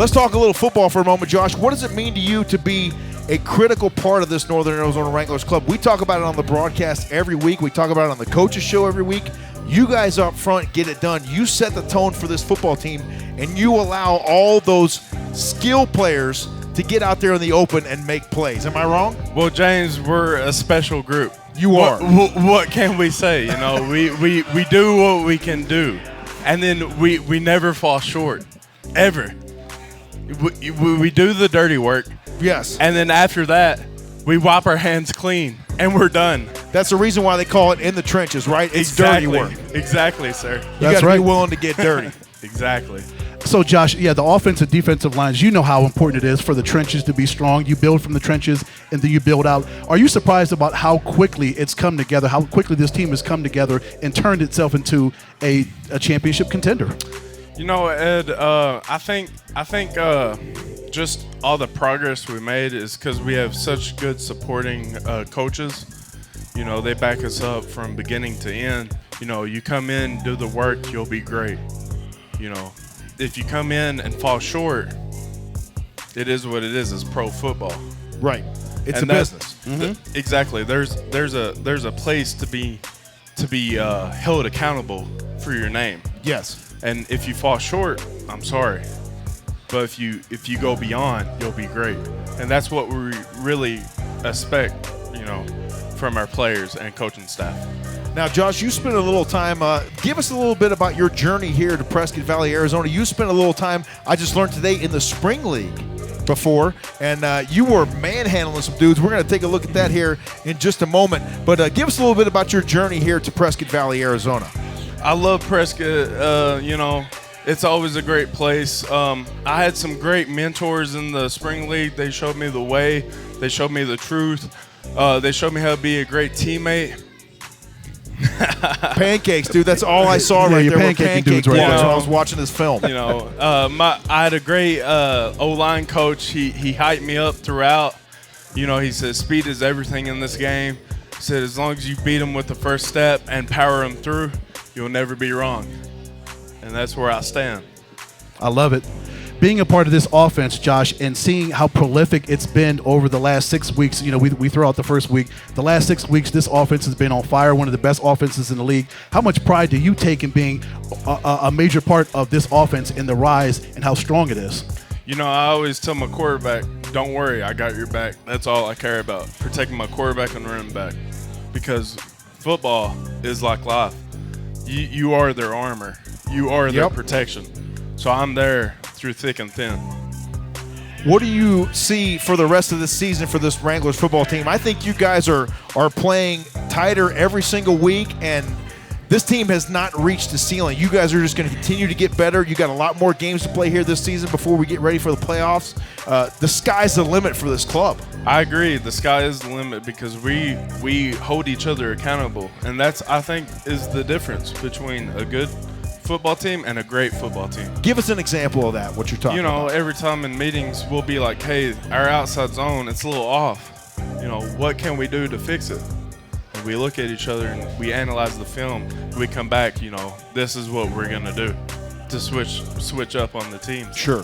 Let's talk a little football for a moment, Josh. What does it mean to you to be a critical part of this Northern Arizona Wranglers club? We talk about it on the broadcast every week. We talk about it on the coaches show every week. You guys up front get it done. You set the tone for this football team, and you allow all those skill players to get out there in the open and make plays. Am I wrong? Well, James, we're a special group. You are. What can we say? You know, we do what we can do, and then we never fall short, ever. We do the dirty work. Yes. And then after that, we wipe our hands clean, and we're done. That's the reason why they call it in the trenches, right? It's dirty work. Exactly, sir. You got to be willing to get dirty. Exactly. So, Josh, the offensive defensive lines, you know how important it is for the trenches to be strong. You build from the trenches, and then you build out. Are you surprised about how quickly it's come together, how quickly this team has come together and turned itself into a championship contender? You know, Ed, I think just all the progress we made is because we have such good supporting coaches. You know, they back us up from beginning to end. You know, you come in, do the work, you'll be great. You know, if you come in and fall short, it is what it is. It's pro football. Right. It's a business. Exactly. There's a place to be held accountable for your name. Yes. And if you fall short, I'm sorry. But if you go beyond, you'll be great. And that's what we really expect, you know, from our players and coaching staff. Now, Josh, you spent a little time. Give us a little bit about your journey here to Prescott Valley, Arizona. You spent a little time, I just learned today, in the Spring League before, and you were manhandling some dudes. We're going to take a look at that here in just a moment. But give us a little bit about your journey here to Prescott Valley, Arizona. I love Prescott. You know, it's always a great place. I had some great mentors in the Spring League. They showed me the way. They showed me the truth. They showed me how to be a great teammate. Pancakes, dude. That's all I saw right there. Pancake dudes right there. I was watching this film. You know, I had a great O-line coach. He hyped me up throughout. You know, he said speed is everything in this game. He said as long as you beat them with the first step and power them through, you'll never be wrong. And that's where I stand. I love it. Being a part of this offense, Josh, and seeing how prolific it's been over the last 6 weeks, you know, we throw out the first week. The last 6 weeks, this offense has been on fire, one of the best offenses in the league. How much pride do you take in being a major part of this offense in the rise and how strong it is? You know, I always tell my quarterback, don't worry, I got your back. That's all I care about, protecting my quarterback and running back. Because football is like life. You are their armor. You are their protection. So I'm there through thick and thin. What do you see for the rest of the season for this Wranglers football team? I think you guys are playing tighter every single week, and this team has not reached the ceiling. You guys are just going to continue to get better. You got a lot more games to play here this season before we get ready for the playoffs. The sky's the limit for this club. I agree. The sky is the limit because we hold each other accountable, and that's, I think, is the difference between a good football team and a great football team. Give us an example of that, what you're talking about. You know, every time in meetings, we'll be like, hey, our outside zone, it's a little off. You know, what can we do to fix it? And we look at each other and we analyze the film. We come back, you know, this is what we're going to do to switch up on the team. Sure.